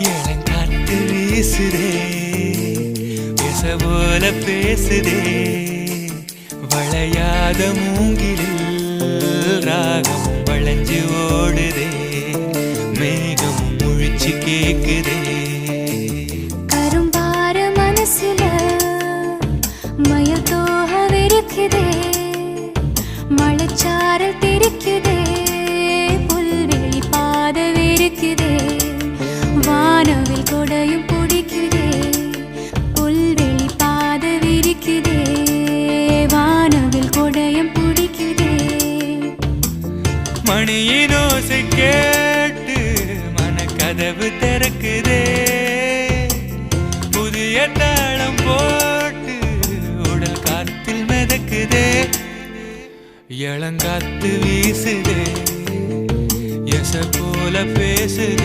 இளங்காத்து வீசுதே பேச போல பேசுதே வளையாத மூங்கிலில் ராகம் வளைஞ்சு ஓடுதே மேகம் முழிச்சு கேக்குதே கரும்பார மனசுல மயில் தோகவிருக்குதே மழைச்சாரல் தெரிக்குதே புல்வெளி பாதவிருக்குதே வானவில் கொடையும் பிடிக்குதே புல்வெளி பாதவிருக்குதே வானவில் கொடையும் பிடிக்குதே மணியின் ஓசை கேட்டு மனக்கதவு திறக்குதே புதிய தாளம் போட்டு உடல் காத்தில் மிதக்குதே இளங்காத்து வீசுதே எச போல பேசுதே